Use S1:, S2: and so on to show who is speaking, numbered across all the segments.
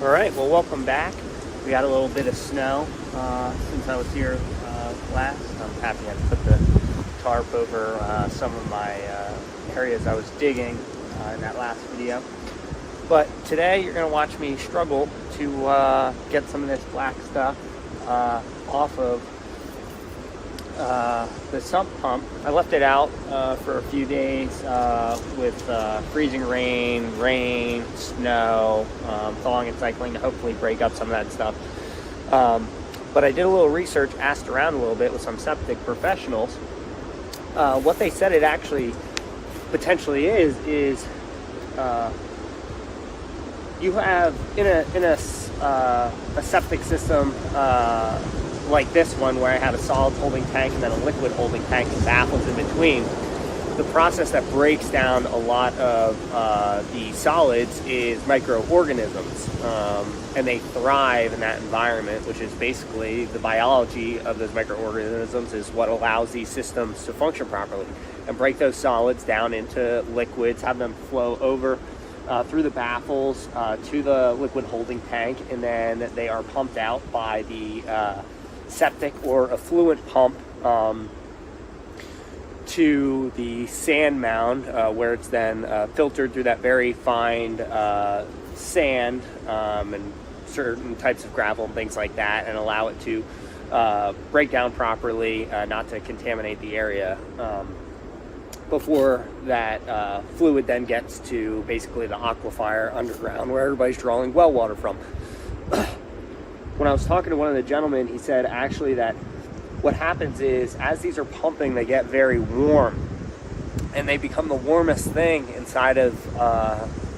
S1: All right, well, welcome back. We got a little bit of snow since I was here last. I'm happy I put the tarp over some of my areas I was digging in that last video. But today you're going to watch me struggle to get some of this black stuff off of the sump pump. I left it out for a few days with freezing rain, snow, thawing and cycling to hopefully break up some of that stuff. But I did a little research, asked around a little bit with some septic professionals. What they said it actually potentially is you have in a septic system like this one, where I have a solid holding tank and then a liquid holding tank and baffles in between. The process that breaks down a lot of the solids is microorganisms, and they thrive in that environment, which is basically the biology of those microorganisms is what allows these systems to function properly and break those solids down into liquids, have them flow over through the baffles to the liquid holding tank, and then they are pumped out by the septic or effluent pump to the sand mound, where it's then filtered through that very fine sand and certain types of gravel and things like that, and allow it to break down properly, not to contaminate the area, before that fluid then gets to basically the aquifer underground where everybody's drawing well water from. When I was talking to one of the gentlemen, he said actually that what happens is as these are pumping, they get very warm and they become the warmest thing inside of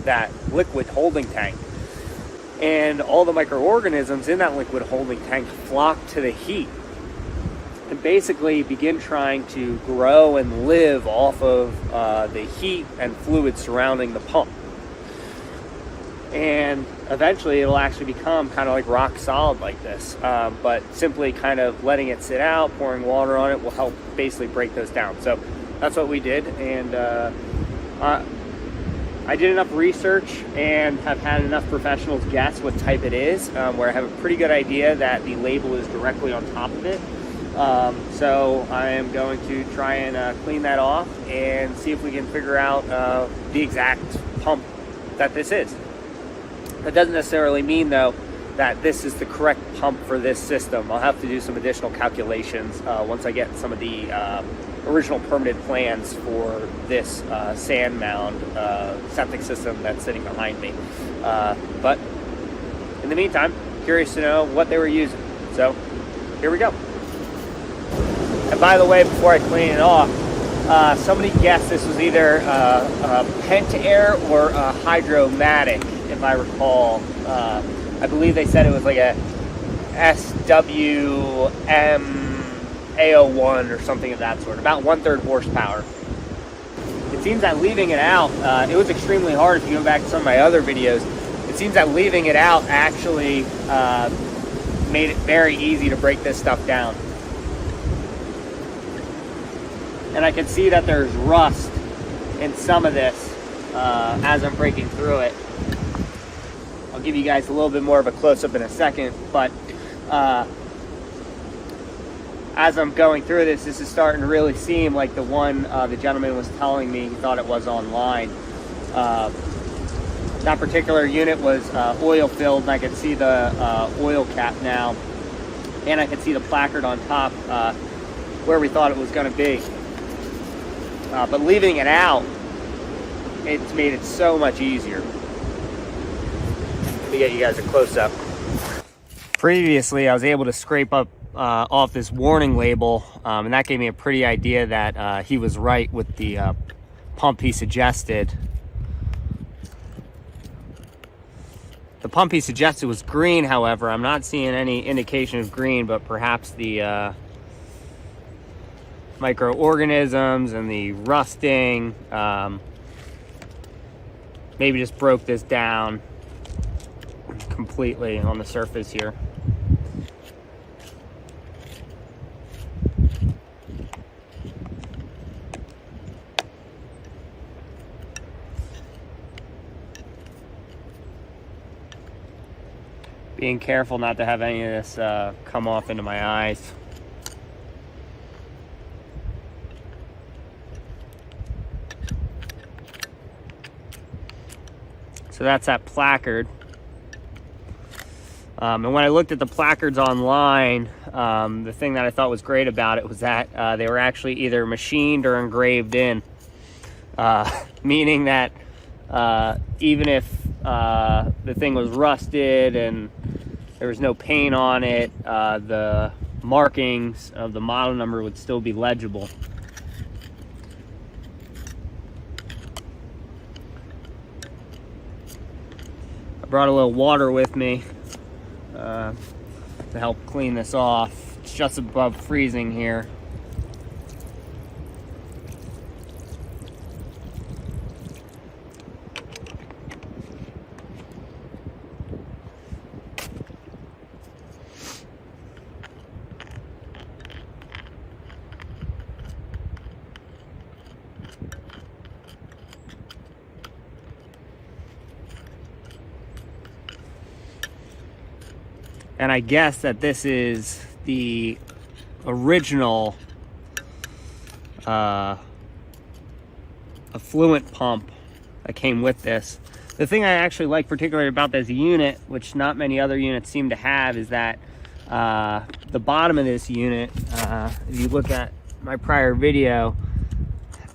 S1: that liquid holding tank. And all the microorganisms in that liquid holding tank flock to the heat and basically begin trying to grow and live off of the heat and fluid surrounding the pump. And eventually it'll actually become kind of like rock solid like this, but simply kind of letting it sit out, pouring water on it will help basically break those down. So that's what we did, and I did enough research and have had enough professionals guess what type it is, where I have a pretty good idea that the label is directly on top of it. So I am going to try and clean that off and see if we can figure out the exact pump that this is. That doesn't necessarily mean, though, that this is the correct pump for this system. I'll have to do some additional calculations once I get some of the original permitted plans for this sand mound septic system that's sitting behind me. But in the meantime, curious to know what they were using. So here we go. And by the way, before I clean it off, somebody guessed this was either a Pentair or a Hydromatic, if I recall. I believe they said it was like a SWM A01 or something of that sort, about 1/3 horsepower. It seems that leaving it out, it was extremely hard. If you go back to some of my other videos, it seems that leaving it out actually made it very easy to break this stuff down. And I can see that there's rust in some of this as I'm breaking through it. I'll give you guys a little bit more of a close-up in a second, but as I'm going through this, this is starting to really seem like the one the gentleman was telling me he thought it was online. That particular unit was oil-filled, and I can see the oil cap now, and I can see the placard on top where we thought it was going to be. But leaving it out, it's made it so much easier. Let me get you guys a close-up. Previously, I was able to scrape up off this warning label, and that gave me a pretty idea that he was right with the pump he suggested. The pump he suggested was green, however. I'm not seeing any indication of green, but perhaps the microorganisms and the rusting maybe just broke this down completely on the surface here. Being careful not to have any of this come off into my eyes. So that's that placard. And when I looked at the placards online, the thing that I thought was great about it was that they were actually either machined or engraved in. Meaning that even if the thing was rusted and there was no paint on it, the markings of the model number would still be legible. I brought a little water with me to help clean this off. It's just above freezing here. And I guess that this is the original effluent pump that came with this. The thing I actually like particularly about this unit, which not many other units seem to have, is that the bottom of this unit, if you look at my prior video,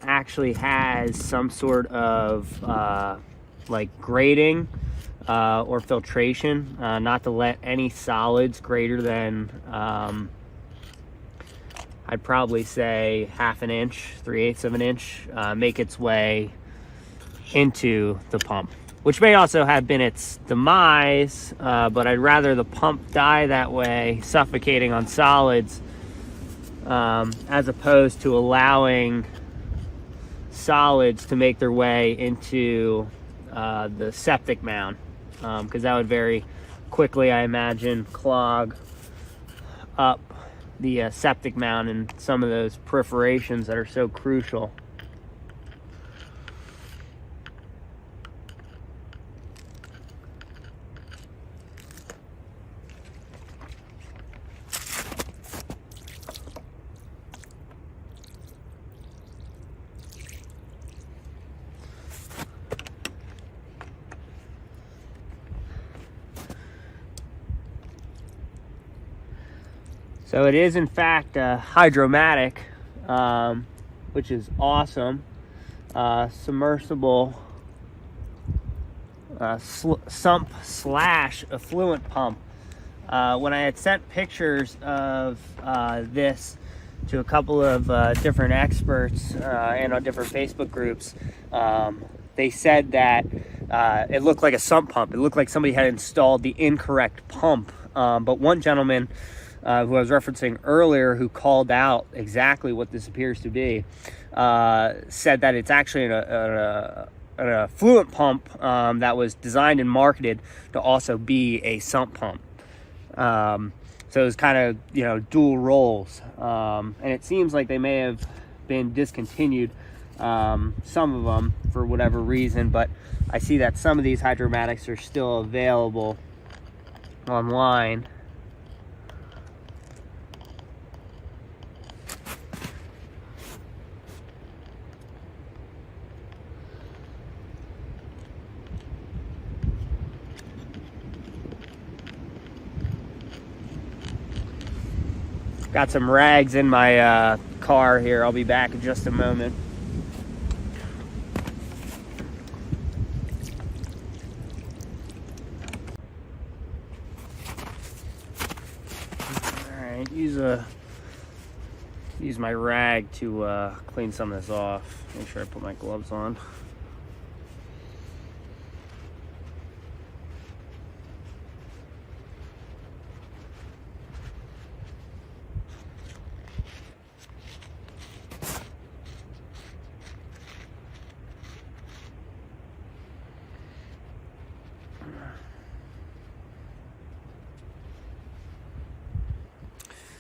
S1: actually has some sort of like grating or filtration, not to let any solids greater than I'd probably say half an inch, 3/8 of an inch, make its way into the pump, which may also have been its demise, but I'd rather the pump die that way, suffocating on solids, as opposed to allowing solids to make their way into the septic mound, because that would very quickly, I imagine, clog up the septic mound and some of those perforations that are so crucial. So it is in fact hydromatic, which is awesome. Submersible sump slash effluent pump. When I had sent pictures of this to a couple of different experts and on different Facebook groups, they said that it looked like a sump pump. It looked like somebody had installed the incorrect pump. But one gentleman who I was referencing earlier, who called out exactly what this appears to be, said that it's actually an effluent pump that was designed and marketed to also be a sump pump. So it was kind of, you know, dual roles. And it seems like they may have been discontinued, some of them for whatever reason, but I see that some of these hydromatics are still available online. Got some rags in my car here. I'll be back in just a moment. All right, use my rag to clean some of this off. Make sure I put my gloves on.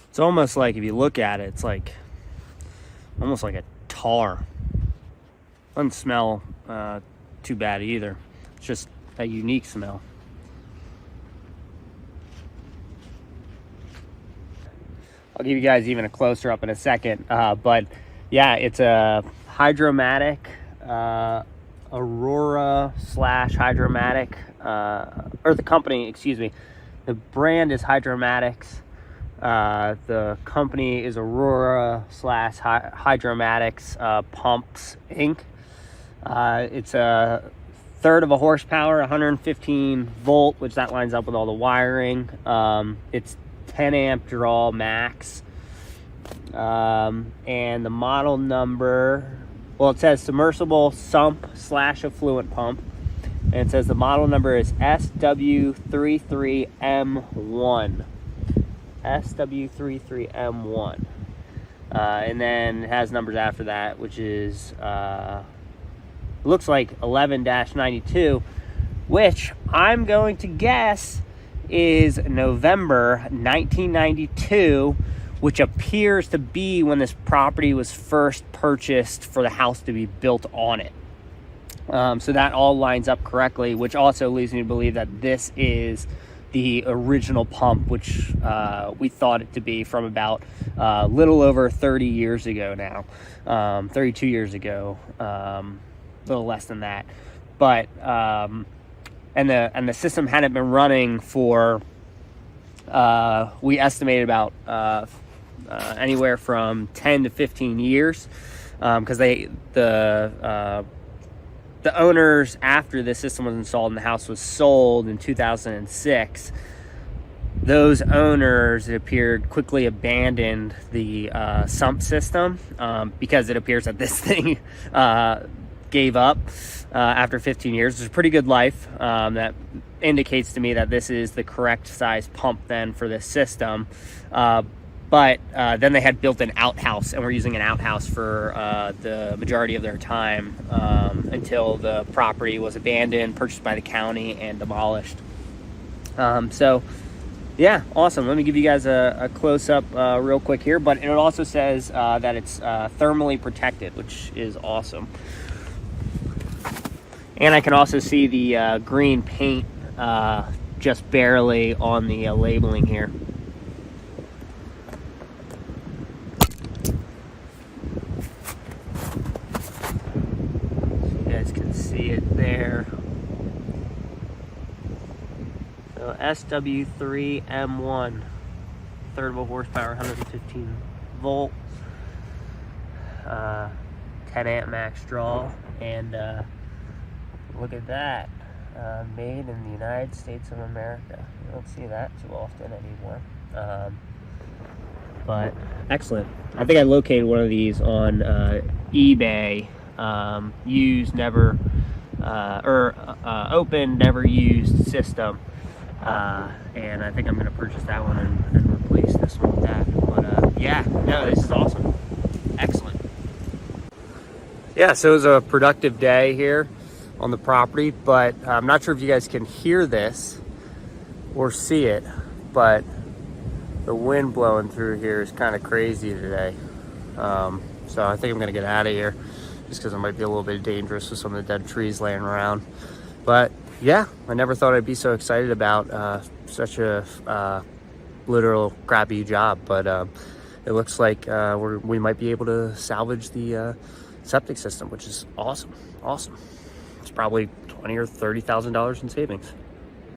S1: It's almost like, if you look at it, it's like almost like a tar. Doesn't smell too bad either. It's just a unique smell. I'll give you guys even a closer up in a second. But yeah, it's a Hydromatic, Aurora / Hydromatic, or the company, excuse me. The brand is Hydromatics. The company is Aurora / Hydromatics Pumps Inc. It's a third of a horsepower, 115 volt, which that lines up with all the wiring. It's 10 amp draw max. And the model number, well, it says submersible sump / effluent pump. And it says the model number is SW33M1. SW33M1. And then it has numbers after that, which is, looks like 11-92, which I'm going to guess is November 1992, which appears to be when this property was first purchased for the house to be built on it. So that all lines up correctly, which also leads me to believe that this is the original pump, which we thought it to be from about a little over 30 years ago now, 32 years ago, a little less than that. But and the system hadn't been running for we estimated about anywhere from 10 to 15 years, because the owners, after the system was installed and the house was sold in 2006, those owners, it appeared, quickly abandoned the sump system, because it appears that this thing gave up after 15 years. It's a pretty good life. That indicates to me that this is the correct size pump then for this system. But then they had built an outhouse, and were using an outhouse for the majority of their time, until the property was abandoned, purchased by the county, and demolished. So yeah, awesome. Let me give you guys a close-up real quick here, but it also says that it's thermally protected, which is awesome. And I can also see the green paint just barely on the labeling here. See it there. So SW3M1, third of a horsepower, 115 volt, 10 amp max draw, and look at that, made in the United States of America. You don't see that too often anymore. But excellent. I think I located one of these on eBay. Used, never, open, never used system, and I think I'm going to purchase that one and replace this one with that. But yeah, no, this is awesome. Excellent. Yeah, so it was a productive day here on the property, but I'm not sure if you guys can hear this or see it, but the wind blowing through here is kind of crazy today. So I think I'm going to get out of here, just because it might be a little bit dangerous with some of the dead trees laying around. But yeah, I never thought I'd be so excited about such a literal crappy job. But it looks like we might be able to salvage the septic system, which is awesome. It's probably $20,000 or $30,000 in savings.